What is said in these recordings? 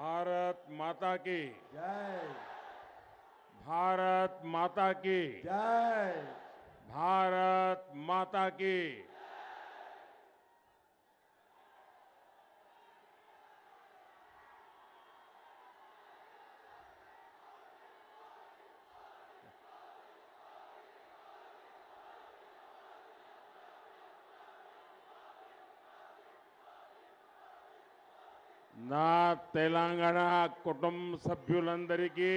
भारत माता की जय भारत माता की जय भारत माता की నా తెలంగాణ కుటుంబ సభ్యులందరికీ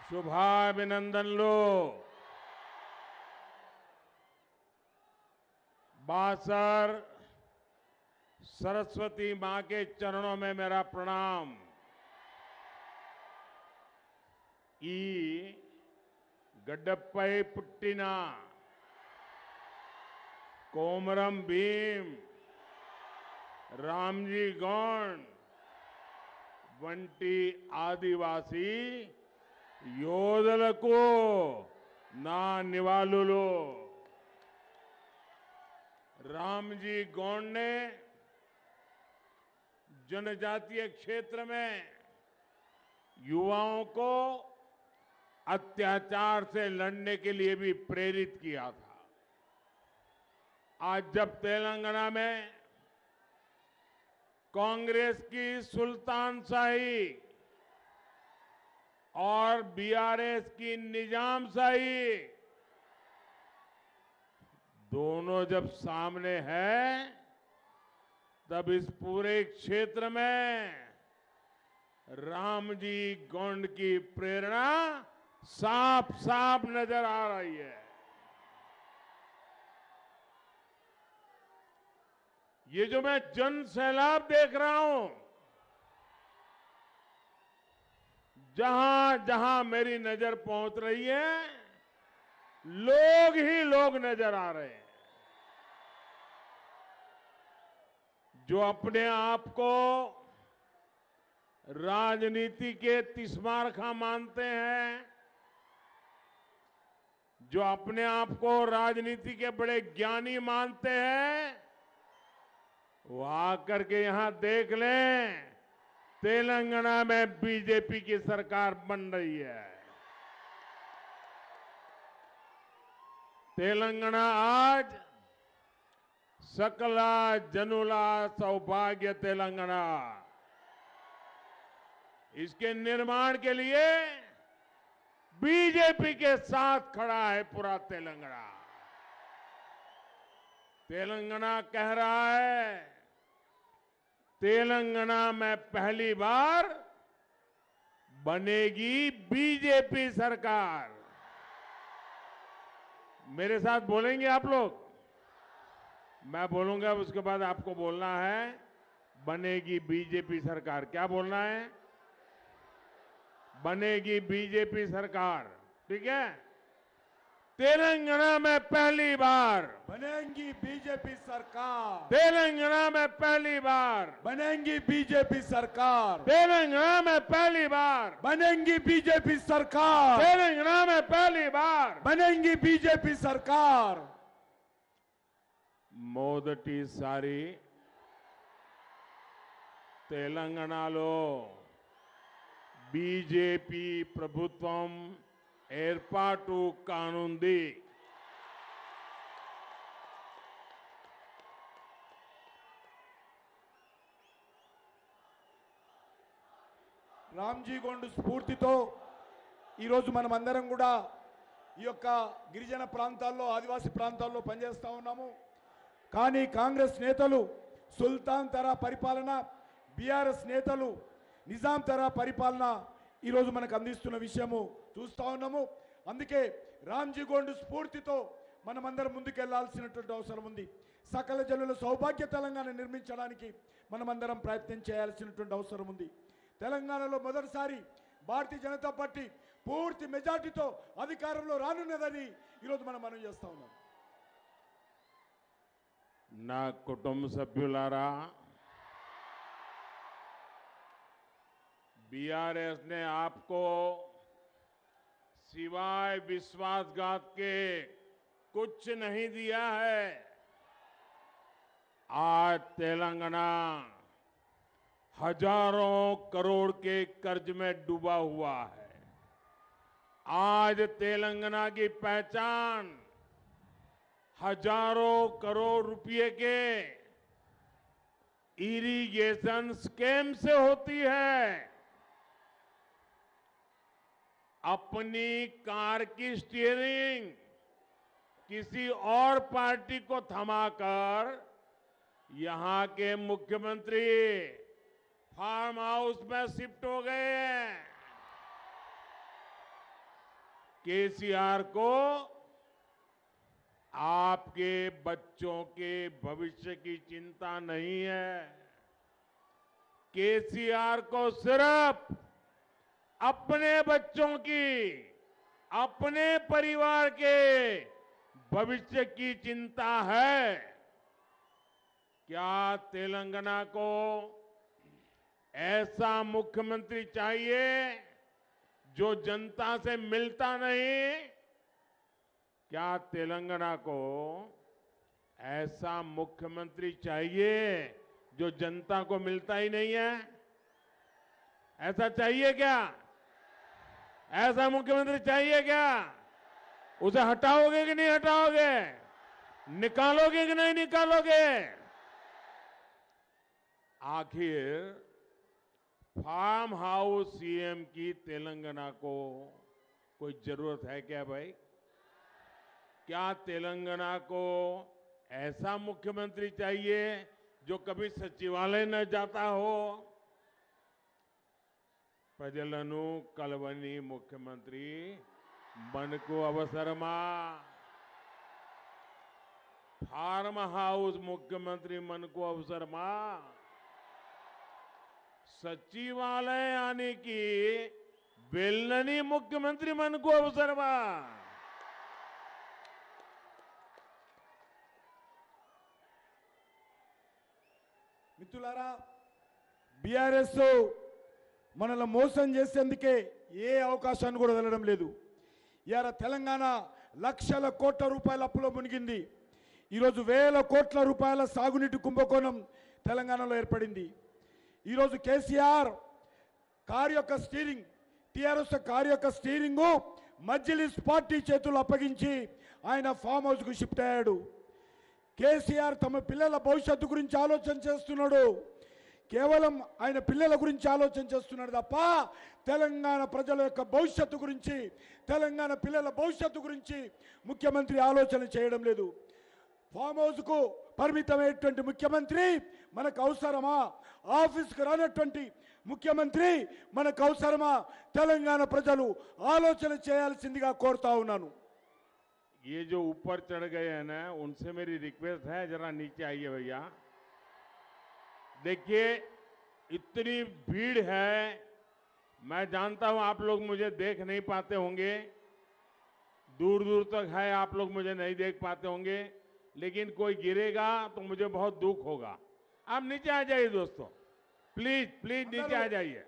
శుభాభినందనలు। बासर सरस्वती मां के चरणों में मेरा प्रणाम। ई गड्डप्पै पुट्टिना कोमरम भीम रामजी गौंड వంటి ఆదివాసీ యోధులకు నా నివాళులు। रामजी गौंड ने जनजातीय क्षेत्र में युवाओं को अत्याचार से लड़ने के लिए भी प्रेरित किया था। आज जब तेलंगाना में कांग्रेस की सुल्तानशाही और बीआरएस की निजामशाही दोनों जब सामने है, तब इस पूरे क्षेत्र में रामजी गौंड की प्रेरणा साफ साफ नजर आ रही है। ये जो मैं जन सैलाब देख रहा हूं, जहां जहां मेरी नजर पहुंच रही है, लोग ही लोग नजर आ रहे हैं जो अपने आप को राजनीति के तिस्मारखा मानते हैं, जो अपने आप को राजनीति के बड़े ज्ञानी मानते हैं, वो आकर के यहां देख लें, तेलंगाना में बीजेपी की सरकार बन रही है। तेलंगाना आज सकला जनुला सौभाग्य तेलंगाना, इसके निर्माण के लिए बीजेपी के साथ खड़ा है पूरा तेलंगाना। तेलंगाना कह रहा है, तेलंगाना में पहली बार बनेगी बीजेपी सरकार। मेरे साथ बोलेंगे आप लोग? मैं बोलूंगा, उसके बाद आपको बोलना है, बनेगी बीजेपी सरकार। क्या बोलना है? बनेगी बीजेपी सरकार। ठीक है? तेलंगाना में पहली बार बनेगी बीजेपी सरकार। तेलंगाना में पहली बार बनेगी बीजेपी सरकार। तेलंगाना में पहली बार बनेगी बीजेपी सरकार। तेलंगाना में पहली बार बनेगी बीजेपी सरकार। మొదటిసారి తెలంగాణలో బీజేపీ ప్రభుత్వం ఏర్పాటు కానుంది। రామ్జీ గోండు స్ఫూర్తితో ఈరోజు మనం అందరం కూడా ఈ యొక్క గిరిజన ప్రాంతాల్లో, ఆదివాసీ ప్రాంతాల్లో పనిచేస్తా ఉన్నాము। కానీ కాంగ్రెస్ నేతలు సుల్తాన్ తరా పరిపాలన, బీఆర్ఎస్ నేతలు నిజాం తరా పరిపాలన ఈరోజు మనకు అందిస్తున్న విషయము చూస్తూ ఉన్నాము। అందుకే రామ్జీ గోండు స్ఫూర్తితో మనమందరం ముందుకెళ్లాల్సినటువంటి అవసరం ఉంది। సకల జనుల సౌభాగ్య తెలంగాణ నిర్మించడానికి మనమందరం ప్రయత్నం చేయాల్సినటువంటి అవసరం ఉంది। తెలంగాణలో మొదటిసారి భారతీయ జనతా పార్టీ పూర్తి మెజార్టీతో అధికారంలో రానున్నదని ఈరోజు మనం చేస్తా ఉన్నాం। నా కుటుంబ సభ్యులారా, बीआरएस ने आपको सिवाय विश्वासघात के कुछ नहीं दिया है। आज तेलंगाना हजारों करोड़ के कर्ज में डूबा हुआ है। आज तेलंगाना की पहचान हजारों करोड़ रुपए के इरिगेशन स्कीम से होती है। अपनी कार की स्टीयरिंग किसी और पार्टी को थमाकर यहां के मुख्यमंत्री फार्म हाउस में शिफ्ट हो गए हैं। केसीआर को आपके बच्चों के भविष्य की चिंता नहीं है। केसीआर को सिर्फ अपने बच्चों की, अपने परिवार के भविष्य की चिंता है। क्या तेलंगाना को ऐसा मुख्यमंत्री चाहिए जो जनता से मिलता नहीं? क्या तेलंगाना को ऐसा मुख्यमंत्री चाहिए जो जनता को मिलता ही नहीं है? ऐसा चाहिए क्या? ऐसा मुख्यमंत्री चाहिए क्या? उसे हटाओगे कि नहीं हटाओगे? निकालोगे कि नहीं निकालोगे? आखिर फार्म हाउस सीएम की तेलंगाना को कोई जरूरत है क्या भाई? क्या तेलंगाना को ऐसा मुख्यमंत्री चाहिए जो कभी सचिवालय न जाता हो? प्रजలను कलवनी मुख्यमंत्री मनकु अवसरमा, फार्म हाउस मुख्यमंत्री मनकु अवसरमा, सचिवालय आने की वेलनी मुख्यमंत्री मनकु अवसरमा। మిత్రులారా, బీఆర్ఎస్ మనల్ని మోసం చేసేందుకే ఏ అవకాశాన్ని కూడా వదలడం లేదు. ఇవాళ తెలంగాణ లక్షల కోట్ల రూపాయల అప్పులో మునిగింది. ఈరోజు వేల కోట్ల రూపాయల సాగునీటి కుంభకోణం తెలంగాణలో ఏర్పడింది. ఈరోజు కేసీఆర్ కారు యొక్క స్టీరింగ్, టీఆర్ఎస్ కారు యొక్క స్టీరింగు మజ్లిస్ పార్టీ చేతులు అప్పగించి ఆయన ఫామ్ హౌస్కు షిఫ్ట్ అయ్యాడు. కేసీఆర్ తమ పిల్లల భవిష్యత్తు గురించి ఆలోచన చేస్తున్నాడు. కేవలం ఆయన పిల్లల గురించి ఆలోచన చేస్తున్నాడు తప్ప తెలంగాణ ప్రజల యొక్క భవిష్యత్తు గురించి, తెలంగాణ పిల్లల భవిష్యత్తు గురించి ముఖ్యమంత్రి ఆలోచన చేయడం లేదు. ఫామ్ హౌస్కు పరిమితమైనటువంటి ముఖ్యమంత్రి మనకు అవసరమా? ఆఫీస్కు రానటువంటి ముఖ్యమంత్రి మనకు అవసరమా? తెలంగాణ ప్రజలు ఆలోచన చేయాల్సిందిగా కోరుతా ఉన్నాను. ये जो ऊपर चढ़ गए हैं ना, उनसे मेरी रिक्वेस्ट है जरा नीचे आइए भैया। देखिए इतनी भीड़ है, मैं जानता हूं आप लोग मुझे देख नहीं पाते होंगे, दूर दूर तक है, आप लोग मुझे नहीं देख पाते होंगे, लेकिन कोई गिरेगा तो मुझे बहुत दुख होगा। आप नीचे आ जाइए दोस्तों, प्लीज प्लीज नीचे आ जाइए।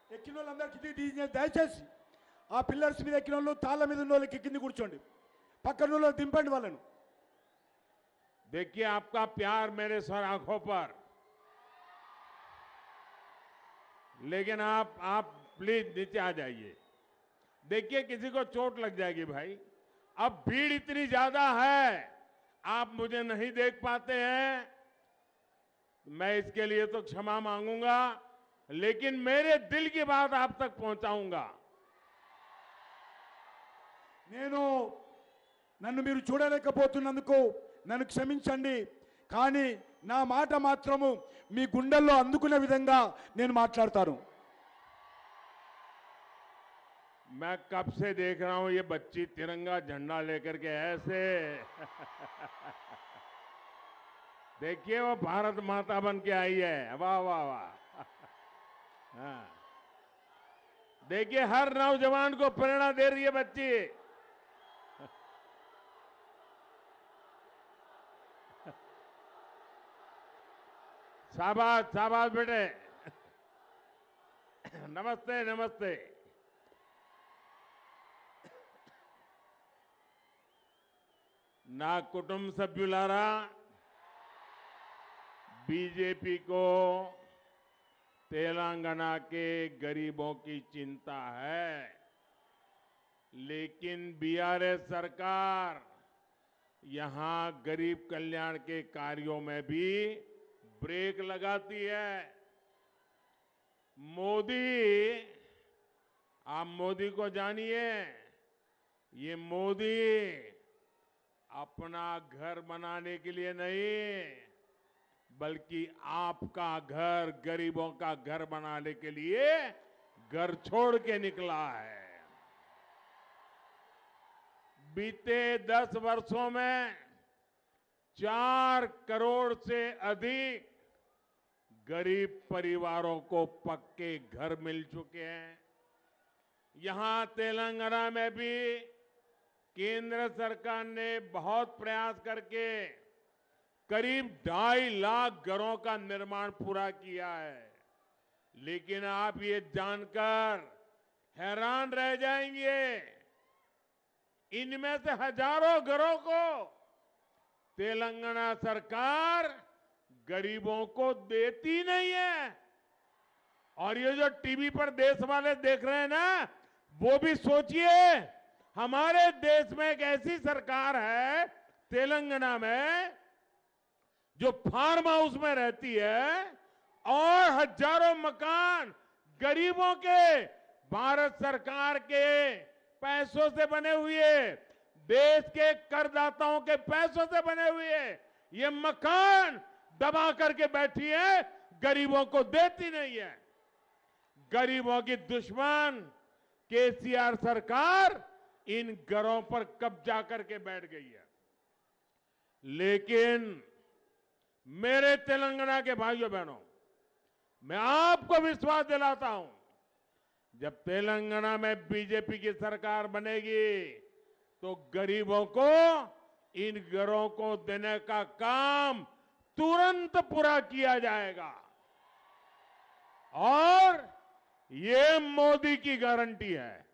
ఎక్కిన వాళ్ళందరికీ దయచేసి ఆ పిల్లర్స్ మీద ఎక్కిన వాళ్ళు, తాళ్ళ మీద ఉన్న వాళ్ళకి కింద కూర్చోండి, పక్కన వాళ్ళు దింపండి వాళ్ళను. देखिए आपका प्यार मेरे सर आंखों पर, लेकिन आप प्लीज नीचे आ जाइए। देखिए किसी को चोट लग जाएगी भाई। अब भीड़ इतनी ज्यादा है, आप मुझे नहीं देख पाते हैं, मैं इसके लिए तो क्षमा मांगूंगा, लेकिन मेरे दिल की बात आप तक पहुंचाऊंगा। నన్ను మీరు చూడలేకపోతున్నందుకు నన్ను క్షమించండి, కానీ నా మాట మాత్రము మీ గుండెల్లో అందుకునే విధంగా నేను మాట్లాడతాను. मैं कब से देख रहा हूं ये बच्ची तिरंगा झंडा लेकर के ऐसे देखिए वो भारत माता बन के आई है, वाह वाह वाह। हाँ। देखिए हर नौजवान को प्रेरणा दे रही है बच्ची। शाबाश शाबाश बेटे। नमस्ते नमस्ते। ना कुटुंब सभ्युलारा, बीजेपी को तेलंगाना के गरीबों की चिंता है, लेकिन बीआरएस सरकार यहां गरीब कल्याण के कार्यों में भी ब्रेक लगाती है। मोदी, आप मोदी को जानिए, ये मोदी अपना घर बनाने के लिए नहीं, बल्कि आपका घर, गरीबों का घर बनाने के लिए घर छोड़ के निकला है। बीते 10 वर्षों में 4 करोड़ से अधिक गरीब परिवारों को पक्के घर मिल चुके हैं। यहां तेलंगाना में भी केंद्र सरकार ने बहुत प्रयास करके करीब 2.5 लाख घरों का निर्माण पूरा किया है। लेकिन आप ये जानकर हैरान रह जाएंगे, इनमें से हजारों घरों को तेलंगाना सरकार गरीबों को देती नहीं है। और ये जो टीवी पर देश वाले देख रहे हैं ना, वो भी सोचिए, हमारे देश में एक ऐसी सरकार है तेलंगाना में जो फार्म हाउस में रहती है और हजारों मकान गरीबों के भारत सरकार के पैसों से बने हुए, देश के करदाताओं के पैसों से बने हुए ये मकान दबा करके बैठी है, गरीबों को देती नहीं है। गरीबों की दुश्मन केसीआर सरकार इन घरों पर कब्जा करके बैठ गई है। लेकिन मेरे तेलंगाना के भाइयों बहनों, मैं आपको विश्वास दिलाता हूं, जब तेलंगाना में बीजेपी की सरकार बनेगी तो गरीबों को इन घरों को देने का काम तुरंत पूरा किया जाएगा। और ये मोदी की गारंटी है।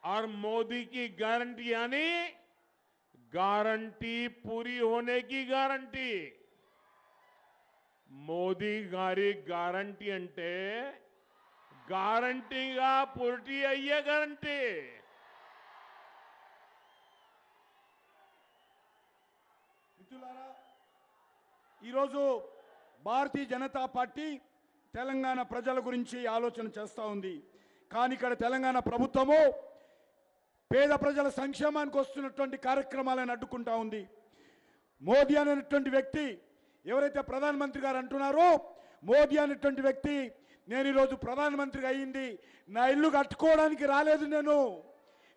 और मोदी की गारंटी यानी गारंटी पूरी होने की गारंटी। మోదీ గారి గ్యారంటీ అంటే గ్యారంటీగా పూర్తి అయ్యే గ్యారంటీ. మిత్రులారా, ఈరోజు భారతీయ జనతా పార్టీ తెలంగాణ ప్రజల గురించి ఆలోచన చేస్తూ ఉంది. కానీ ఇక్కడ తెలంగాణ ప్రభుత్వము పేద ప్రజల సంక్షేమానికి వస్తున్నటువంటి కార్యక్రమాలను అడ్డుకుంటా ఉంది. మోదీ అనేటువంటి వ్యక్తి ఎవరైతే ప్రధానమంత్రి గారు అంటున్నారో, మోదీ అనేటువంటి వ్యక్తి నేను ఈరోజు ప్రధానమంత్రిగా అయ్యింది నా ఇల్లు కట్టుకోవడానికి రాలేదు,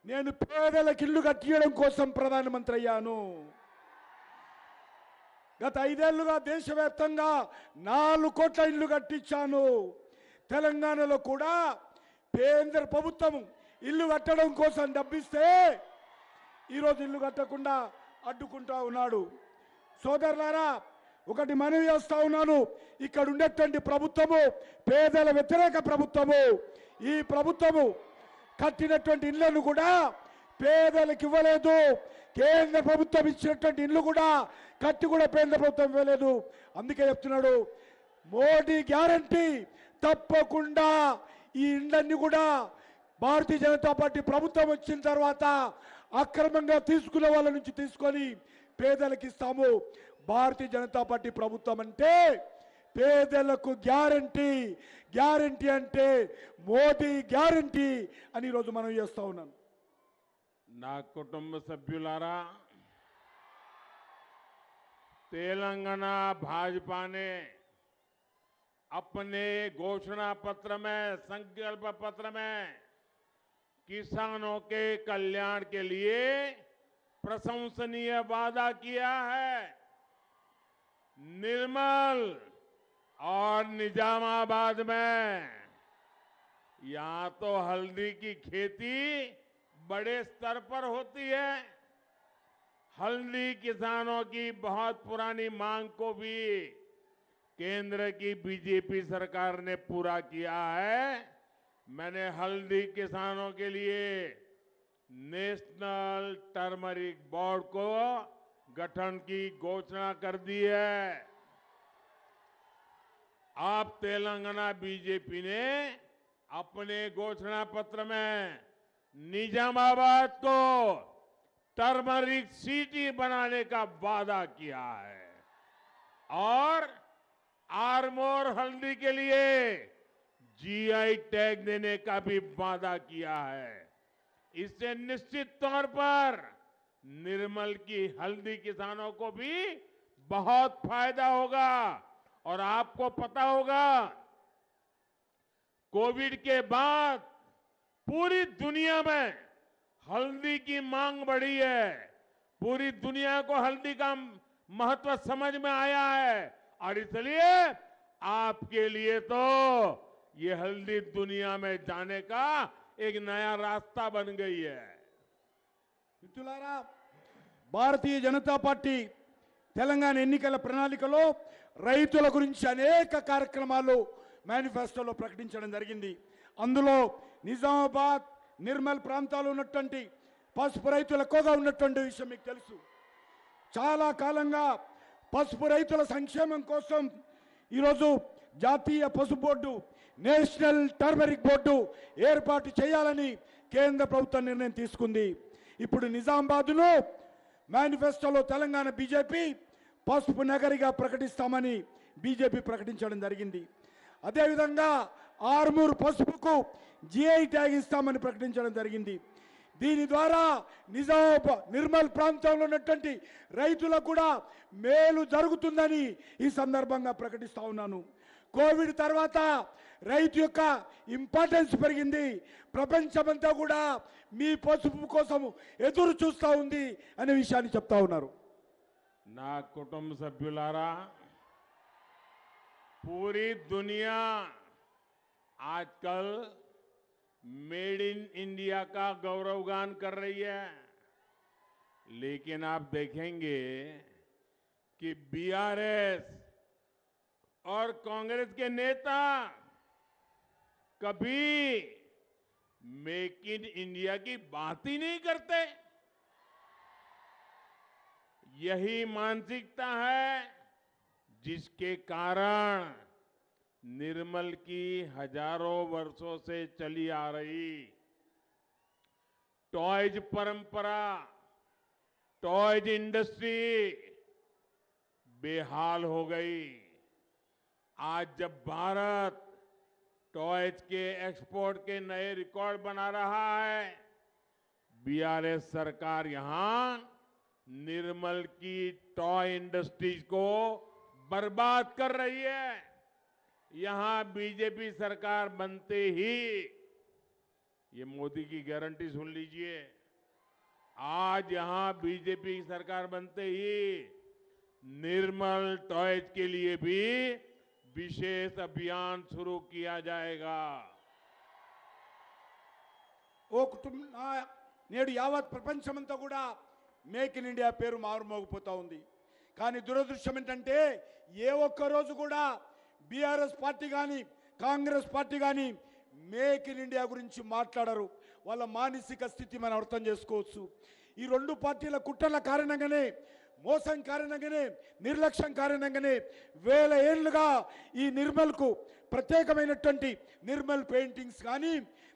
నేను పేదలకు ఇల్లు కట్టియడం కోసం ప్రధానమంత్రి అయ్యాను. గత 5 ఏళ్లుగా దేశవ్యాప్తంగా 4 కోట్ల ఇల్లు కట్టించాను. తెలంగాణలో కూడా కేంద్ర ప్రభుత్వం ఇల్లు కట్టడం కోసం డబ్బిస్తే ఈరోజు ఇల్లు కట్టకుండా అడ్డుకుంటా ఉన్నాడు. సోదరులారా, ఒకటి మనవి చేస్తా ఉన్నాను, ఇక్కడ ఉండేటువంటి ప్రభుత్వము పేదల వ్యతిరేక ప్రభుత్వము. ఈ ప్రభుత్వము కట్టినటువంటి ఇళ్లను కూడా పేదలకు ఇవ్వలేదు. కేంద్ర ప్రభుత్వం ఇచ్చినటువంటి ఇల్లు కూడా కట్టి కూడా కేంద్ర ప్రభుత్వం ఇవ్వలేదు. అందుకే చెప్తున్నాడు, మోడీ గ్యారంటీ తప్పకుండా ఈ ఇళ్ళన్ని కూడా భారతీయ జనతా పార్టీ ప్రభుత్వం వచ్చిన తర్వాత అక్రమంగా తీసుకునే వాళ్ళ నుంచి తీసుకొని పేదలకు ఇస్తాము. భారతీయ జనతా పార్టీ ప్రభుత్వం అంటే పేదలకు గ్యారంటీ, గ్యారంటీ అంటే మోదీ గ్యారంటీ అని ఈరోజు మనం చేస్తా ఉన్నాను. నా కుటుంబ సభ్యులారా, तेलंगाना भाजपा ने अपने घोषणा पत्र में, संकल्प पत्र में किसानों के कल्याण के लिए प्रशंसनीय वादा किया है. निर्मल और निजामाबाद में यहां तो हल्दी की खेती बड़े स्तर पर होती है. हल्दी किसानों की बहुत पुरानी मांग को भी केंद्र की बीजेपी सरकार ने पूरा किया है. मैंने हल्दी किसानों के लिए नेशनल टर्मरिक बोर्ड को गठन की घोषणा कर दी है. अब तेलंगाना बीजेपी ने अपने घोषणा पत्र में निजामाबाद को टर्मरिक सिटी बनाने का वादा किया है और आरमोर हल्दी के लिए जीआई टैग देने का भी वादा किया है। इससे निश्चित तौर पर निर्मल की हल्दी किसानों को भी बहुत फायदा होगा। और आपको पता होगा, कोविड के बाद पूरी दुनिया में हल्दी की मांग बढ़ी है। पूरी दुनिया को हल्दी का महत्व समझ में आया है और इसलिए आपके लिए तो ये हल्दी दुनिया में जाने का एक नया रास्ता बन गई है। మిత్రులారా, భారతీయ జనతా పార్టీ తెలంగాణ ఎన్నికల ప్రణాళికలో రైతుల గురించి అనేక కార్యక్రమాలు మేనిఫెస్టోలో ప్రకటించడం జరిగింది. అందులో నిజామాబాద్, నిర్మల్ ప్రాంతాల్లో ఉన్నటువంటి పసుపు రైతులు ఎక్కువగా ఉన్నటువంటి విషయం మీకు తెలుసు. చాలా కాలంగా పసుపు రైతుల సంక్షేమం కోసం ఈరోజు జాతీయ పసుపు బోర్డు, నేషనల్ టర్మరిక్ బోర్డు ఏర్పాటు చేయాలని కేంద్ర ప్రభుత్వం నిర్ణయం తీసుకుంది. ఇప్పుడు నిజామాబాద్ను మేనిఫెస్టోలో తెలంగాణ బీజేపీ పసుపు నగరిగా ప్రకటిస్తామని బీజేపీ ప్రకటించడం జరిగింది. అదేవిధంగా ఆర్మూర్ పసుపుకు జిఐ ట్యాగ్ ఇస్తామని ప్రకటించడం జరిగింది. దీని ద్వారా నిర్మల్ ప్రాంతంలో ఉన్నటువంటి రైతులకు కూడా మేలు జరుగుతుందని ఈ సందర్భంగా ప్రకటిస్తా ఉన్నాను. కోవిడ్ తర్వాత రైతు యొక్క ఇంపార్టెన్స్ పెరిగింది. ప్రపంచమంతా కూడా మీ పసుపు కోసం ఎదురు చూస్తూ ఉంది అనే విషయాన్ని చెప్తా ఉన్నారు. నా కుటుంబ సభ్యులారా, पूरी दुनिया आजकल मेड इन इंडिया का गौरवगान कर रही है, लेकिन आप देखेंगे कि बीआरएस और कांग्रेस के नेता कभी मेक इन इंडिया की बात ही नहीं करते। यही मानसिकता है जिसके कारण निर्मल की हजारों वर्षों से चली आ रही टॉयज परंपरा, टॉयज इंडस्ट्री बेहाल हो गई। आज जब भारत टॉयज के एक्सपोर्ट के नए रिकॉर्ड बना रहा है, बीआरएस सरकार यहां निर्मल की टॉय इंडस्ट्रीज को बर्बाद कर रही है। यहां बीजेपी सरकार बनते ही, ये मोदी की गारंटी सुन लीजिए, आज यहां बीजेपी सरकार बनते ही निर्मल टॉयज के लिए भी विशेष अभियान शुरू किया जाएगा। ఓ కుటుంబ నేడు యావత్ ప్రపంచమంతా కూడా మేక్ ఇన్ ఇండియా పేరు మారుమోగిపోతా ఉంది. కానీ దురదృష్టం ఏంటంటే ఏ ఒక్క రోజు కూడా బీఆర్ఎస్ పార్టీ కానీ కాంగ్రెస్ పార్టీ కానీ మేక్ ఇన్ ఇండియా గురించి మాట్లాడరు. వాళ్ళ మానసిక స్థితి మనం అర్థం చేసుకోవచ్చు. ఈ రెండు పార్టీల కుట్రల కారణంగానే, మోసం కారణంగానే, నిర్లక్ష్యం కారణంగానే వేల ఏళ్లుగా ఈ నిర్మల్కు ప్రత్యేకమైనటువంటి నిర్మల్ పెయింటింగ్స్ కానీ,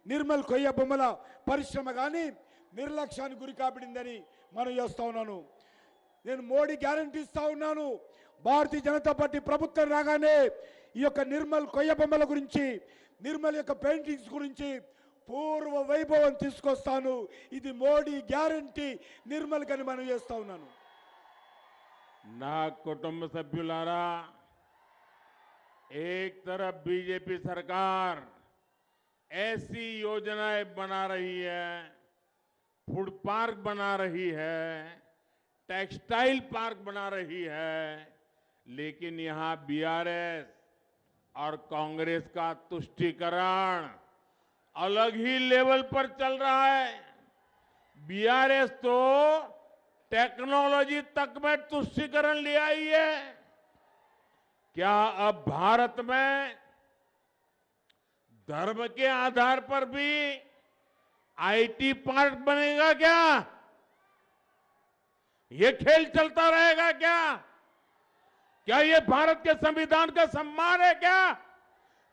నిర్మల్ కొయ్య బొమ్మల పరిశ్రమ కానీ నిర్లక్ష్యానికి గురి కాబడిందని మనం చేస్తా ఉన్నాను. నేను మోడీ గ్యారంటీ ఇస్తా ఉన్నాను, భారతీయ జనతా పార్టీ ప్రభుత్వం రాగానే ఈ యొక్క నిర్మల్ కొయ్య బొమ్మల గురించి, నిర్మల్ యొక్క పెయింటింగ్స్ గురించి పూర్వ వైభవం తీసుకొస్తాను. ఇది మోడీ గ్యారంటీ నిర్మల్ కని మనం చేస్తా ఉన్నాను. ना कुटुंब सभ्युलारा, एक तरफ बीजेपी सरकार ऐसी योजनाएं बना रही है, फूड पार्क बना रही है, टेक्सटाइल पार्क बना रही है, लेकिन यहां बीआरएस और कांग्रेस का तुष्टीकरण अलग ही लेवल पर चल रहा है। बीआरएस तो टेक्नोलॉजी तक में तुष्टीकरण ले आई है। क्या अब भारत में धर्म के आधार पर भी आईटी पार्क बनेगा क्या? ये खेल चलता रहेगा क्या? क्या ये भारत के संविधान का सम्मान है क्या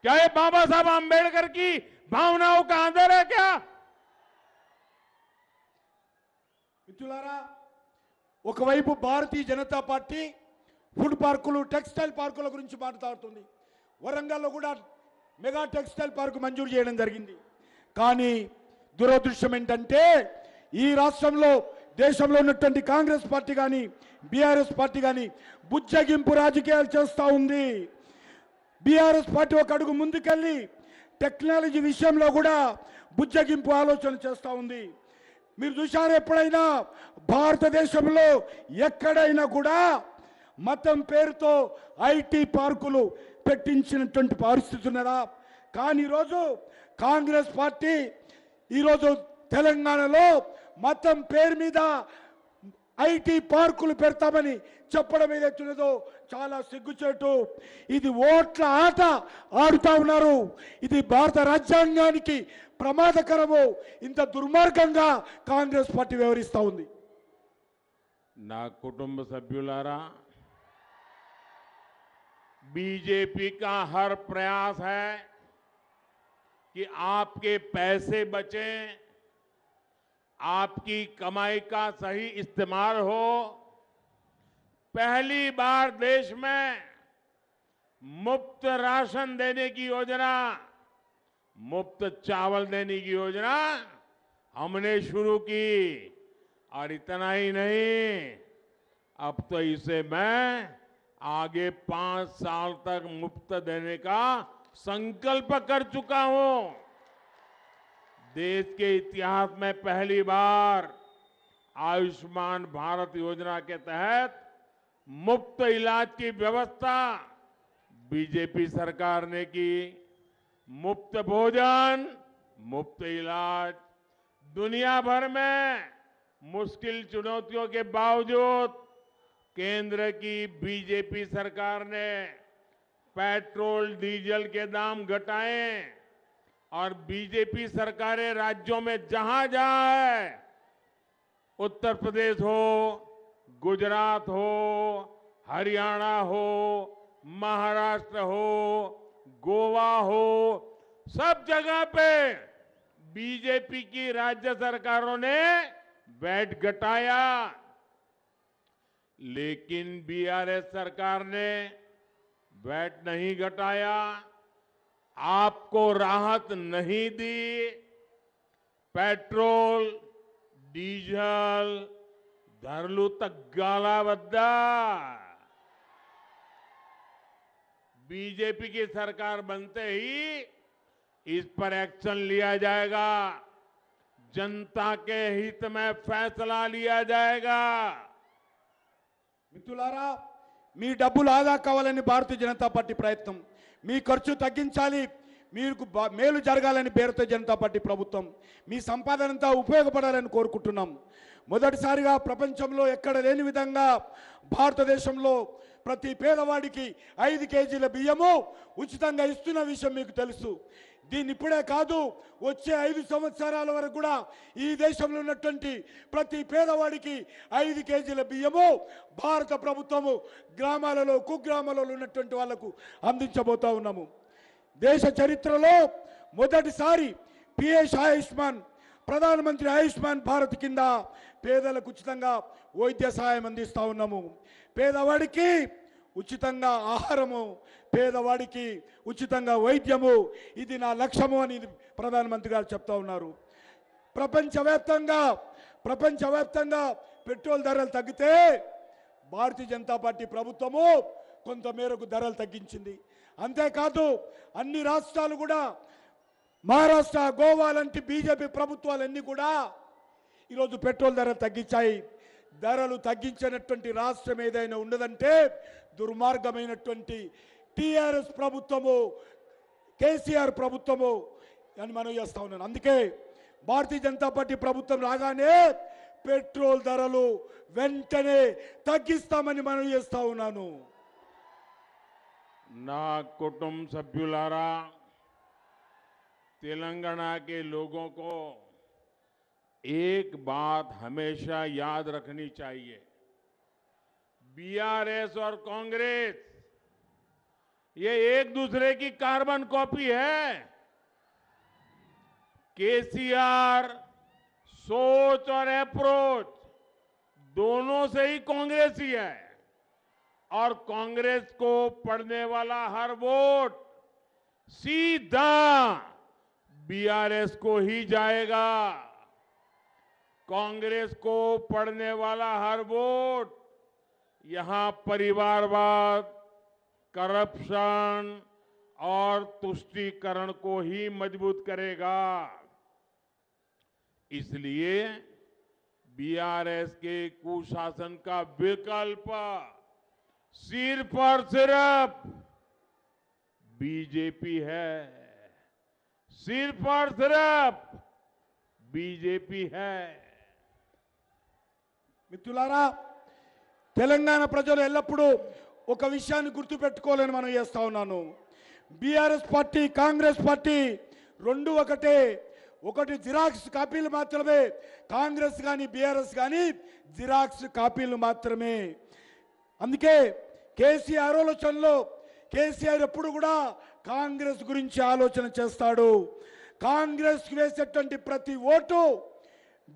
ये बाबा साहब आंबेडकर की भावनाओं का आदर है क्या? మిత్రులారా, ఒకవైపు భారతీయ జనతా పార్టీ ఫుడ్ పార్కులు టెక్స్టైల్ పార్కుల గురించి మాట్లాడుతుంది. వరంగల్లో కూడా మెగా టెక్స్టైల్ పార్క్ మంజూరు చేయడం జరిగింది. కానీ దురదృష్టం ఏంటంటే ఈ రాష్ట్రంలో దేశంలో ఉన్నటువంటి కాంగ్రెస్ పార్టీ కానీ బీఆర్ఎస్ పార్టీ కానీ బుజ్జగింపు రాజకీయాలు చేస్తూ ఉంది. బీఆర్ఎస్ పార్టీ ఒక అడుగు ముందుకెళ్ళి టెక్నాలజీ విషయంలో కూడా బుజ్జగింపు ఆలోచన చేస్తూ ఉంది. మీరు చూశారు ఎప్పుడైనా భారతదేశంలో ఎక్కడైనా కూడా మతం పేరుతో ఐటీ పార్కులు పెట్టించినటువంటి పరిస్థితి ఉన్నదా? కానీ ఈరోజు కాంగ్రెస్ పార్టీ ఈరోజు తెలంగాణలో మతం పేరు మీద ఐటీ పార్కులు పెడతామని చెప్పడం ఏదైతున్నదో చాలా సిగ్గుచేటు. ఇది ఓట్ల ఆట ఆడుతా ఉన్నారు. ఇది భారత రాజ్యాంగానికి ప్రమాదకరము. ఇంత దుర్మార్గంగా కాంగ్రెస్ పార్టీ వ్యవహరిస్తూ ఉంది. నా కుటుంబ సభ్యులారా, बीजेपी का हर प्रयास है कि आपके पैसे बचें, आपकी कमाई का सही इस्तेमाल हो। पहली बार देश में मुफ्त राशन देने की योजना, मुफ्त चावल देने की योजना हमने शुरू की। और इतना ही नहीं, अब तो इसे मैं आगे 5 साल तक मुफ्त देने का संकल्प कर चुका हूं। देश के इतिहास में पहली बार आयुष्मान भारत योजना के तहत मुफ्त इलाज की व्यवस्था बीजेपी सरकार ने की। मुफ्त भोजन, मुफ्त इलाज, दुनिया भर में मुश्किल चुनौतियों के बावजूद केंद्र की बीजेपी सरकार ने पेट्रोल डीजल के दाम घटाए और बीजेपी सरकारें राज्यों में जहां जहां है, उत्तर प्रदेश हो, गुजरात हो, हरियाणा हो, महाराष्ट्र हो, गोवा हो, सब जगह पे बीजेपी की राज्य सरकारों ने वैट घटाया। लेकिन बीआरएस सरकार ने वैट नहीं घटाया, आपको राहत नहीं दी। पेट्रोल डीजल ధరలు తగ్గాలా వద్దా? बीजेपी की सरकार बनते ही इस पर एक्शन लिया जाएगा, जनता के हित में फैसला लिया जाएगा। మిత్రులారా, మీ డబ్బులు ఆదా కావాలని భారతీయ జనతా పార్టీ ప్రయత్నం, మీ ఖర్చు తగ్గించాలి, మీకు మేలు జరగాలని భారతీయ జనతా పార్టీ ప్రభుత్వం, మీ సంపాదనంతా ఉపయోగపడాలని కోరుకుంటున్నాం. మొదటిసారిగా ప్రపంచంలో ఎక్కడ లేని విధంగా భారతదేశంలో ప్రతి పేదవాడికి 5 కేజీల బియ్యము ఉచితంగా ఇస్తున్న విషయం మీకు తెలుసు. దీన్ని ఇప్పుడే కాదు, వచ్చే 5 సంవత్సరాల వరకు కూడా ఈ దేశంలో ఉన్నటువంటి ప్రతి పేదవాడికి 5 కేజీల బియ్యము భారత ప్రభుత్వము గ్రామాలలో కుగ్రామాలలో ఉన్నటువంటి వాళ్లకు అందించబోతా ఉన్నాము. దేశ చరిత్రలో మొదటిసారి పిఎస్ ఆయుష్మాన్, ప్రధానమంత్రి ఆయుష్మాన్ భారత్ కింద పేదలకు ఉచితంగా వైద్య సహాయం అందిస్తా ఉన్నాము. పేదవాడికి ఉచితంగా ఆహారము, పేదవాడికి ఉచితంగా వైద్యము, ఇది నా లక్ష్యము అని ప్రధానమంత్రి గారు చెప్తా ఉన్నారు. ప్రపంచవ్యాప్తంగా పెట్రోల్ ధరలు తగ్గితే భారతీయ జనతా పార్టీ ప్రభుత్వము కొంత మేరకు ధరలు తగ్గించింది. అంతేకాదు అన్ని రాష్ట్రాలు కూడా, మహారాష్ట్ర, గోవా లాంటి బీజేపీ ప్రభుత్వాలన్నీ కూడా ఈరోజు పెట్రోల్ ధరలు తగ్గించాయి. ధరలు తగ్గించినటువంటి రాష్ట్రం ఏదైనా ఉండదంటే దుర్మార్గమైనటువంటి టీఆర్ఎస్ ప్రభుత్వము, కేసీఆర్ ప్రభుత్వము అని మనం చేస్తా ఉన్నాను. అందుకే భారతీయ జనతా పార్టీ ప్రభుత్వం రాగానే పెట్రోల్ ధరలు వెంటనే తగ్గిస్తామని మనం చేస్తా ఉన్నాను. నా కుటుంబ సభ్యులారా, तेलंगाना के लोगों को एक बात हमेशा याद रखनी चाहिए, बीआरएस और कांग्रेस ये एक दूसरे की कार्बन कॉपी है। केसीआर सोच और अप्रोच दोनों से ही कांग्रेस ही है और कांग्रेस को पड़ने वाला हर वोट सीधा बीआरएस को ही जाएगा। कांग्रेस को पड़ने वाला हर वोट यहां परिवारवाद, करप्शन और तुष्टीकरण को ही मजबूत करेगा। इसलिए बीआरएस के कुशासन का विकल्प सिर्फ और सिर्फ बीजेपी है, सिर्फ और सिर्फ बीजेपी है। మిత్రులారా, తెలంగాణ ప్రజలు ఎల్లప్పుడూ ఒక విషయాన్ని గుర్తుపెట్టుకోవాలని మనం చేస్తా ఉన్నాను. బీఆర్ఎస్ పార్టీ, కాంగ్రెస్ పార్టీ రెండు ఒకటే. ఒకటి జిరాక్స్ కాపీలు మాత్రమే. కాంగ్రెస్ కానీ బీఆర్ఎస్ కానీ జిరాక్స్ కాపీలు మాత్రమే. అందుకే కేసీఆర్ ఆలోచనలో కేసీఆర్ ఎప్పుడు కూడా కాంగ్రెస్ గురించి ఆలోచన చేస్తాడు. కాంగ్రెస్కి వేసేటువంటి ప్రతి ఓటు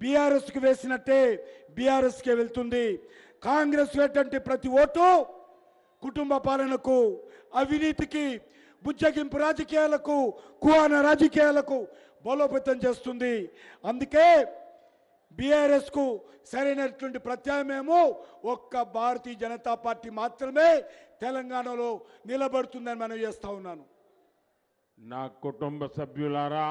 బీఆర్ఎస్కి వేసినట్టే బీఆర్ఎస్కే వెళ్తుంది. కాంగ్రెస్ వేసేటువంటి ప్రతి ఓటు కుటుంబ పాలనకు, అవినీతికి, బుజ్జగింపు రాజకీయాలకు, కువాన రాజకీయాలకు బలోపేతం చేస్తుంది. అందుకే బీఆర్ఎస్ కు సరైనటువంటి ప్రత్యామ్నాయము ఒక్క భారతీయ జనతా పార్టీ మాత్రమే తెలంగాణలో నిలబడుతుందని మనం చేస్తా ఉన్నాను. నా కుటుంబ సభ్యులారా,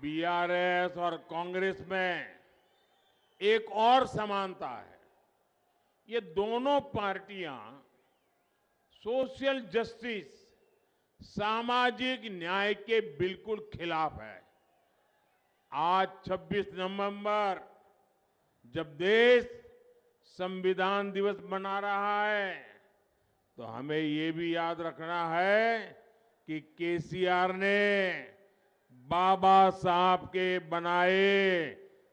बीआरएस और कांग्रेस में एक और समानता है। ये दोनों पार्टियां सोशल जस्टिस, सामाजिक न्याय के बिल्कुल खिलाफ है। आज 26 नवंबर जब देश संविधान दिवस मना रहा है तो हमें ये भी याद रखना है कि केसीआर ने बाबा साहब के बनाए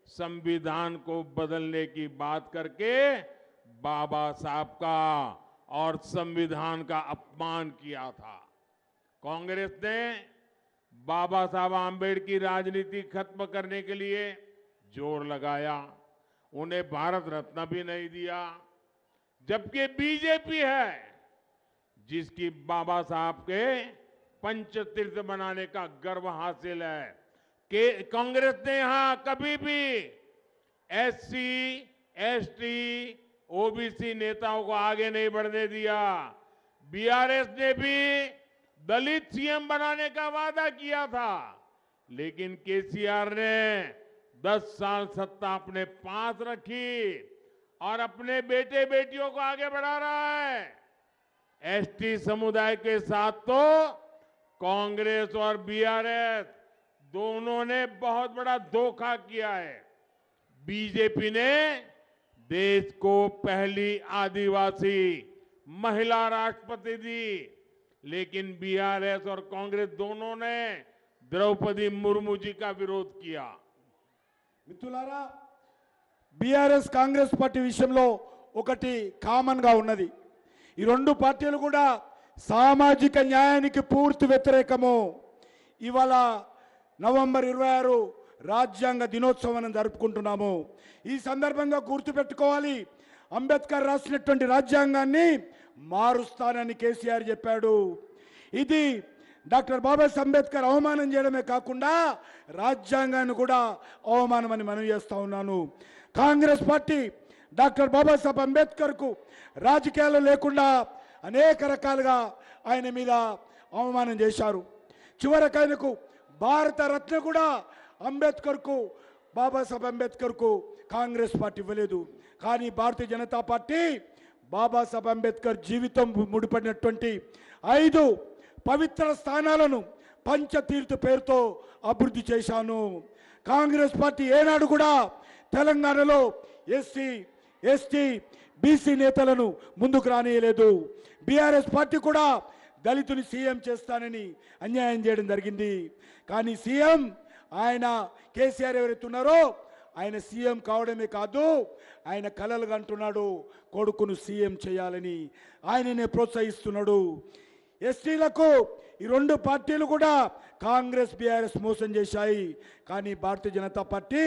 संविधान को बदलने की बात करके बाबा साहब का और संविधान का अपमान किया था। कांग्रेस ने बाबा साहब आंबेडकर की राजनीति खत्म करने के लिए जोर लगाया, उन्हें भारत रत्न भी नहीं दिया। जबकि बीजेपी है जिसकी बाबा साहब के पंचतीर्थ बनाने का गर्व हासिल है, कि कांग्रेस ने यहां कभी भी एससी, एसटी, ओबीसी नेताओं को आगे नहीं बढ़ने दिया। बीआरएस ने भी दलित सीएम बनाने का वादा किया था, लेकिन केसीआर ने 10 साल सत्ता अपने पास रखी और अपने बेटे बेटियों को आगे बढ़ा रहा है। एसटी समुदाय के साथ तो कांग्रेस और बीआरएस दोनों ने बहुत बड़ा धोखा किया है। बीजेपी ने देश को पहली आदिवासी महिला राष्ट्रपति दी, लेकिन बीआरएस और कांग्रेस दोनों ने द्रौपदी मुर्मू जी का विरोध किया। మిత్రులారా, బీఆర్ఎస్ కాంగ్రెస్ పార్టీ విషయంలో ఒకటి కామన్ గా ఉన్నది. ఈ రెండు పార్టీలు కూడా సామాజిక న్యాయానికి పూర్తి వ్యతిరేకము. ఇవాళ నవంబర్ 26 రాజ్యాంగ దినోత్సవం జరుపుకుంటున్నాము. ఈ సందర్భంగా గుర్తుపెట్టుకోవాలి, అంబేద్కర్ రాసినటువంటి రాజ్యాంగాన్ని మారుస్తానని కేసీఆర్ చెప్పాడు. ఇది డాక్టర్ బాబాసాహెబ్ అంబేద్కర్ అవమానం చేయడమే కాకుండా రాజ్యాంగాన్ని కూడా అవమానమని మనం చేస్తా ఉన్నాను. కాంగ్రెస్ పార్టీ డాక్టర్ బాబాసాహెబ్ అంబేద్కర్ కు రాజకీయాలు లేకుండా అనేక రకాలుగా ఆయన మీద అవమానం చేశారు. చివరికి ఆయనకు భారత రత్న కూడా అంబేద్కర్కు, బాబాసాహెబ్ అంబేద్కర్కు కాంగ్రెస్ పార్టీ ఇవ్వలేదు. కానీ భారతీయ జనతా పార్టీ బాబాసాహెబ్ అంబేద్కర్ జీవితం ముడిపడినటువంటి 5 పవిత్ర స్థానాలను పంచతీర్థ పేరుతో అభివృద్ధి చేశాను. కాంగ్రెస్ పార్టీ ఏనాడు కూడా తెలంగాణలో ఎస్సీ, ఎస్టీ, బీసీ నేతలను ముందుకు రానియలేదు. బీఆర్ఎస్ పార్టీ కూడా దళితుని సీఎం చేస్తానని అన్యాయం చేయడం జరిగింది. కానీ సీఎం ఆయన కేసీఆర్ ఎవరైతే ఉన్నారో ఆయన సీఎం కావడమే కాదు, ఆయన కలలు కంటున్నాడు కొడుకును సీఎం చేయాలని. ఆయననే ప్రోత్సహిస్తున్నాడు. ఎస్టీలకు ఈ రెండు పార్టీలు కూడా కాంగ్రెస్ బీఆర్ఎస్ మోసం చేశాయి. కానీ భారతీయ జనతా పార్టీ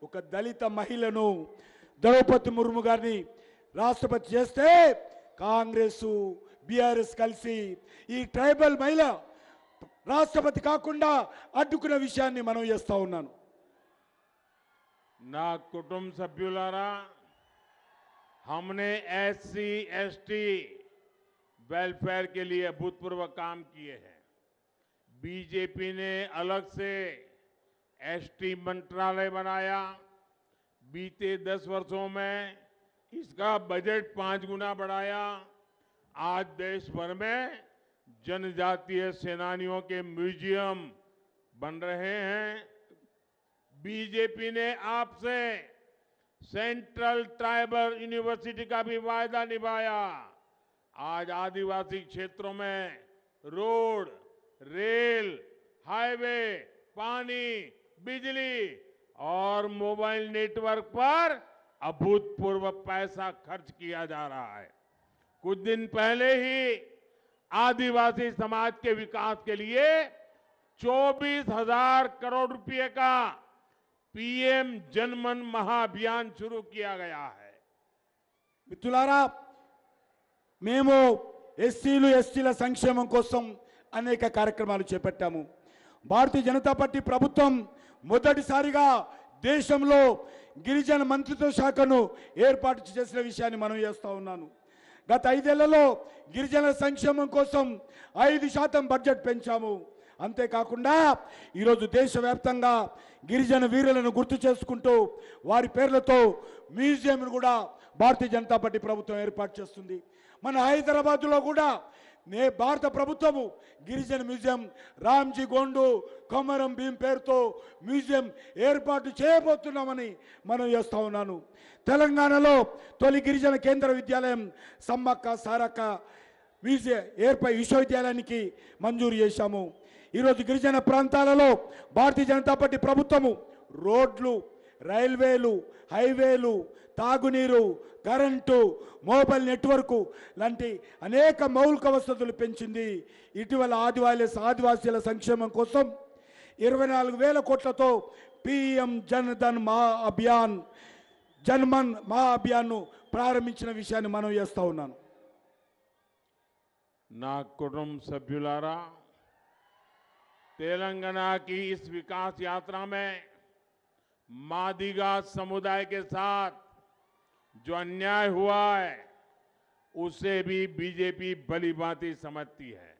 ఒక దళిత మహిళను ద్రౌపది ముర్ము గారిని రాష్ట్రపతి చేస్తే కాంగ్రెస్ బీఆర్ఎస్ కలిసి ఈ ట్రైబల్ మహిళ రాష్ట్రపతి కాకుండా అడ్డుకున్న విషయాన్ని మనం చేస్తా ఉన్నాను. ना कुटुंब सभ्युलारा, हमने एससी एसटी वेलफेयर के लिए अभूतपूर्व काम किए हैं. बीजेपी ने अलग से एसटी मंत्रालय बनाया. बीते 10 वर्षों में इसका बजट 5 गुना बढ़ाया. आज देश भर में जनजातीय सेनानियों के म्यूजियम बन रहे हैं. बीजेपी ने आपसे सेंट्रल ट्राइबल यूनिवर्सिटी का भी वायदा निभाया. आज आदिवासी क्षेत्रों में रोड, रेल, हाईवे, पानी, बिजली और मोबाइल नेटवर्क पर अभूतपूर्व पैसा खर्च किया जा रहा है. कुछ दिन पहले ही आदिवासी समाज के विकास के लिए 24,000 करोड़ रुपए का पीएम जनमन महाअभियान शुरू किया गया है. మిత్రులారా, మేము ఎస్సీలు ఎస్టీల సంక్షేమం కోసం అనేక కార్యక్రమాలు చేపట్టాము. భారతీయ జనతా పార్టీ ప్రభుత్వం మొదటిసారిగా దేశంలో గిరిజన మంత్రిత్వ శాఖను ఏర్పాటు చేసిన విషయాన్ని మనం చేస్తా ఉన్నాను. గత 5 ఏళ్లలో గిరిజనుల సంక్షేమం కోసం 5% బడ్జెట్ పెంచాము. అంతేకాకుండా ఈరోజు దేశవ్యాప్తంగా గిరిజన వీరులను గుర్తు చేసుకుంటూ వారి పేర్లతో మ్యూజియంను కూడా భారతీయ జనతా పార్టీ ప్రభుత్వం ఏర్పాటు చేస్తుంది. మన హైదరాబాద్లో కూడా భారత ప్రభుత్వము గిరిజన మ్యూజియం రామ్జీ గోండు కొమరం భీం పేరుతో మ్యూజియం ఏర్పాటు చేయబోతున్నామని మనం చేస్తా ఉన్నాను. తెలంగాణలో తొలి గిరిజన కేంద్ర విద్యాలయం సమ్మక్క సారక్క విశ్వవిద్యాలయానికి మంజూరు చేశాము. ఈరోజు గిరిజన ప్రాంతాలలో భారతీయ జనతా పార్టీ ప్రభుత్వము రోడ్లు, రైల్వేలు, హైవేలు, తాగునీరు, కరెంటు, మొబైల్ నెట్వర్క్ లాంటి అనేక మౌలిక వసతులు పెంచింది. ఇటీవల ఆదివాసీల సంక్షేమం కోసం 24,000 కోట్లతో పీఎం జన్మన్ మహా అభియాన్ను ప్రారంభించిన విషయాన్ని మనం చేస్తా ఉన్నాను. ना कुटुंब सभ्युलारा, तेलंगाना की इस विकास यात्रा में मादिगा समुदाय के साथ जो अन्याय हुआ है उसे भी बीजेपी भलीभांति समझती है.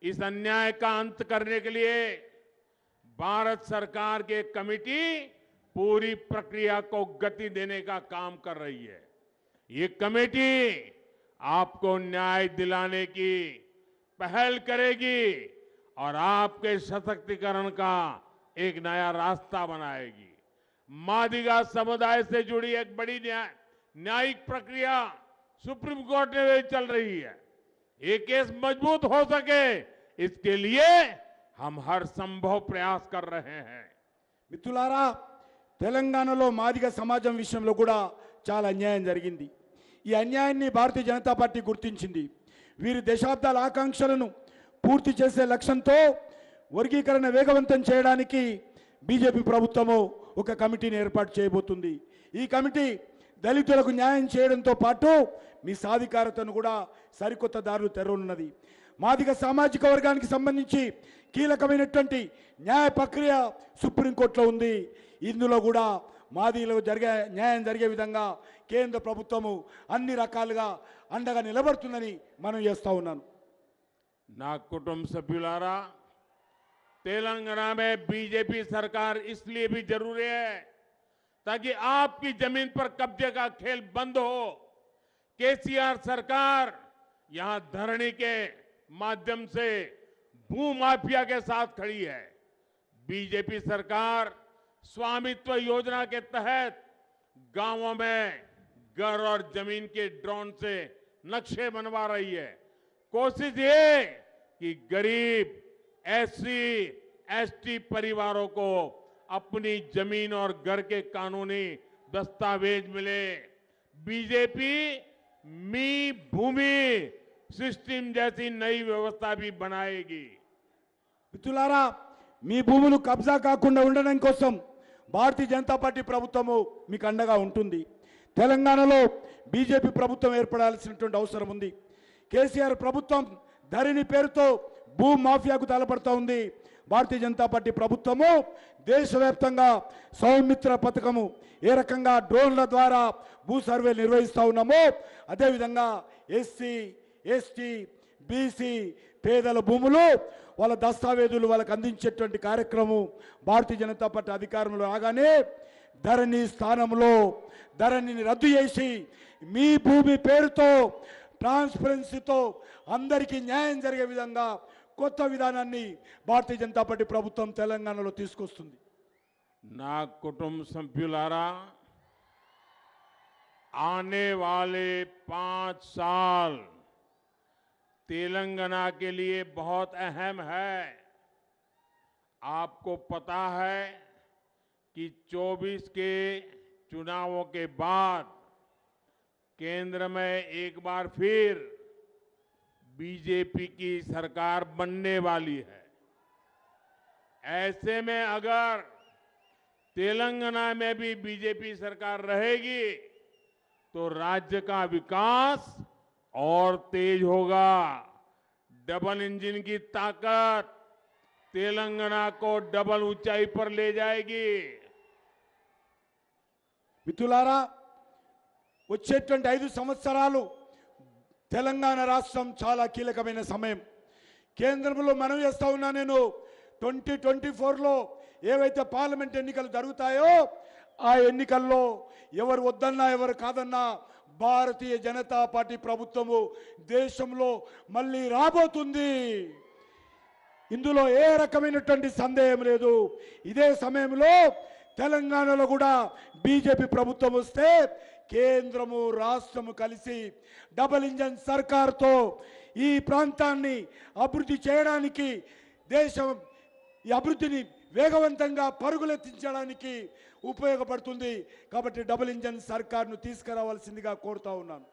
इस अन्याय का अंत करने के लिए भारत सरकार की कमेटी पूरी प्रक्रिया को गति देने का काम कर रही है. ये कमेटी आपको न्याय दिलाने की पहल करेगी और आपके सशक्तिकरण का एक नया रास्ता बनाएगी. मादिगा समुदाय से जुड़ी एक बड़ी न्यायिक प्रक्रिया सुप्रीम कोर्ट में चल रही है. ये केस मजबूत हो सके इसके लिए हम हर संभव प्रयास कर रहे हैं. మిత్రులారా, తెలంగాణలో మాదిగ సమాజం విషయంలో కూడా చాలా అన్యాయం జరిగింది. ఈ అన్యాయాన్ని భారతీయ జనతా పార్టీ గుర్తించింది. వీరి దశాబ్దాల ఆకాంక్షలను పూర్తి చేసే లక్ష్యంతో వర్గీకరణ వేగవంతం చేయడానికి బీజేపీ ప్రభుత్వము ఒక కమిటీని ఏర్పాటు చేయబోతుంది. ఈ కమిటీ దళితులకు న్యాయం చేయడంతో పాటు మీ సాధికారతను కూడా సరికొత్త దారులు తెరవనున్నది. మాదిగ సామాజిక వర్గానికి సంబంధించి కీలకమైనటువంటి న్యాయ ప్రక్రియ సుప్రీంకోర్టులో ఉంది. ఇందులో కూడా మాదిగలకు న్యాయం జరిగే విధంగా కేంద్ర ప్రభుత్వము అన్ని రకాలుగా అండగా నిలబడుతుందని మనం చేస్తా ఉన్నాను. ना कुटुंब सभ्युलारा, तेलंगाना में बीजेपी सरकार इसलिए भी जरूरी है ताकि आपकी जमीन पर कब्जे का खेल बंद हो. केसीआर सरकार यहां धरनी के माध्यम से भूमाफिया के साथ खड़ी है. बीजेपी सरकार स्वामित्व योजना के तहत गांवों में घर और जमीन के ड्रोन से नक्शे बनवा रही है. कोशिश ये कि गरीब एससी एसटी परिवारों को अपनी जमीन और घर के कानूनी दस्तावेज मिले। बीजेपी मी भूमि सिस्टम जैसी नई व्यवस्था भी बनाएगी। మిత్రులారా, మీ భూములు కబ్జా కాకుండా ఉండడం కోసం భారతీయ జనతా పార్టీ ప్రభుత్వము మీకు అండగా ఉంటుంది. తెలంగాణలో బీజేపీ ప్రభుత్వం ఏర్పడాల్సినటువంటి అవసరం ఉంది. కేసీఆర్ ప్రభుత్వం ధరణి పేరుతో భూ మాఫియాకు తలపడుతూ ఉంది. భారతీయ జనతా పార్టీ ప్రభుత్వము దేశవ్యాప్తంగా సౌమిత్ర పథకము ఏ రకంగా డ్రోన్ల ద్వారా భూ సర్వే నిర్వహిస్తూ ఉన్నామో అదేవిధంగా ఎస్సీ ఎస్టీ బీసీ పేదల భూములు వాళ్ళ దస్తావేజులు వాళ్ళకు అందించేటువంటి కార్యక్రమం భారతీయ జనతా పార్టీ అధికారంలో రాగానే ధరణి స్థానంలో ధరణిని రద్దు చేసి మీ భూమి పేరుతో ట్రాన్స్పరెన్సీతో అందరికీ న్యాయం జరిగే విధంగా కొత్త విధానాన్ని భారతీయ జనతా పార్టీ ప్రభుత్వం తెలంగాణలో తీసుకొస్తుంది. ना कुटुंब सभ्युलारा, आने वाले 5 साल तेलंगाना के लिए बहुत अहम है। आपको पता है कि 24 के चुनावों के बाद केंद्र में एक बार फिर बीजेपी की सरकार बनने वाली है। ऐसे में अगर तेलंगाना में भी बीजेपी सरकार रहेगी तो राज्य का विकास और तेज होगा। डबल इंजन की ताकत तेलंगाना को डबल ऊंचाई पर ले जाएगी। మిత్రులారా, వచ్చేటువంటి 5 సంవత్సరాలు తెలంగాణ రాష్ట్రం చాలా కీలకమైన సమయం. కేంద్రంలో మనవి చేస్తా ఉన్నా నేను 2024లో ఏవైతే పార్లమెంట్ ఎన్నికలు జరుగుతాయో ఆ ఎన్నికల్లో ఎవరు వద్దన్నా ఎవరు కాదన్నా భారతీయ జనతా పార్టీ ప్రభుత్వము దేశంలో మళ్ళీ రాబోతుంది. ఇందులో ఏ రకమైనటువంటి సందేహం లేదు. ఇదే సమయంలో తెలంగాణలో కూడా బీజేపీ ప్రభుత్వం వస్తే కేంద్రము రాష్ట్రము కలిసి డబుల్ ఇంజన్ సర్కార్తో ఈ ప్రాంతాన్ని అభివృద్ధి చేయడానికి దేశం ఈ అభివృద్ధిని వేగవంతంగా పరుగులెత్తించడానికి ఉపయోగపడుతుంది. కాబట్టి డబుల్ ఇంజన్ సర్కార్ను తీసుకురావాల్సిందిగా కోరుతా ఉన్నాను.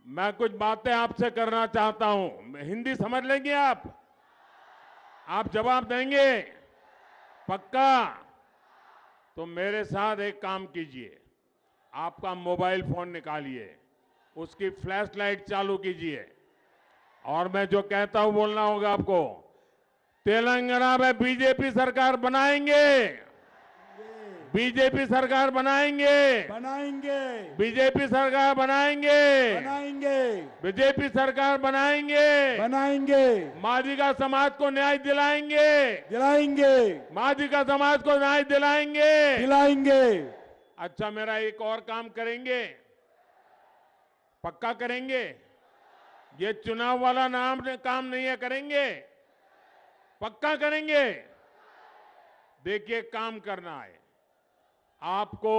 मैं कुछ बातें आपसे करना चाहता हूं। हिंदी समझ लेंगे आप जवाब देंगे पक्का? तो मेरे साथ एक काम कीजिए, आपका मोबाइल फोन निकालिए, उसकी फ्लैश लाइट चालू कीजिए और मैं जो कहता हूं बोलना होगा आपको। तेलंगाना में बीजेपी सरकार बनाएंगे, बीजेपी सरकार बनाएंगे, बनाएंगे, बीजेपी सरकार बनाएंगे, बनाएंगे, बीजेपी सरकार बनाएंगे, बनाएंगे, मादिगा समाज को न्याय दिलाएंगे, दिलाएंगे, मादिगा समाज को न्याय दिलाएंगे, दिलाएंगे। अच्छा, मेरा एक और काम करेंगे, पक्का करेंगे? ये चुनाव वाला काम नहीं है, करेंगे? पक्का करेंगे? देखिए, काम करना है आपको।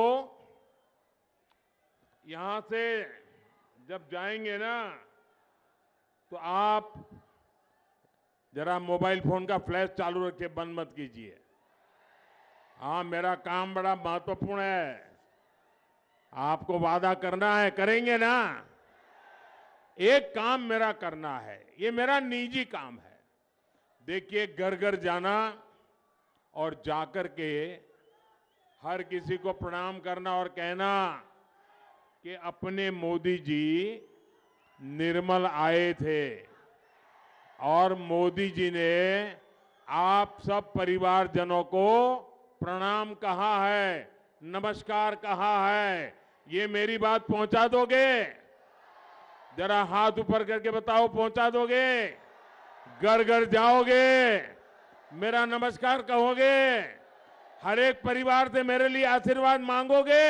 यहां से जब जाएंगे ना तो आप जरा मोबाइल फोन का फ्लैश चालू रखिए, बंद मत कीजिए। हाँ, मेरा काम बड़ा महत्वपूर्ण है, आपको वादा करना है, करेंगे ना? एक काम मेरा करना है, ये मेरा निजी काम है। देखिए, घर घर जाना और जाकर के हर किसी को प्रणाम करना और कहना कि अपने मोदी जी निर्मल आए थे और मोदी जी ने आप सब परिवारजनों को प्रणाम कहा है, नमस्कार कहा है। ये मेरी बात पहुंचा दोगे? जरा हाथ ऊपर करके बताओ, पहुंचा दोगे? घर घर जाओगे, मेरा नमस्कार कहोगे, हर एक परिवार से मेरे लिए आशीर्वाद मांगोगे?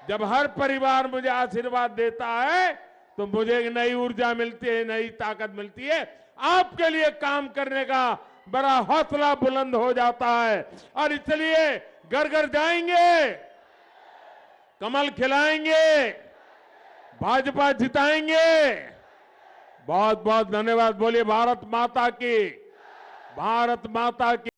जब हर परिवार मुझे आशीर्वाद देता है तो मुझे एक नई ऊर्जा मिलती है, नई ताकत मिलती है। आपके लिए काम करने का बड़ा हौसला बुलंद हो जाता है और इसलिए घर घर जाएंगे, कमल खिलाएंगे, भाजपा जिताएंगे। बहुत बहुत धन्यवाद। बोलिए भारत माता की, भारत माता की।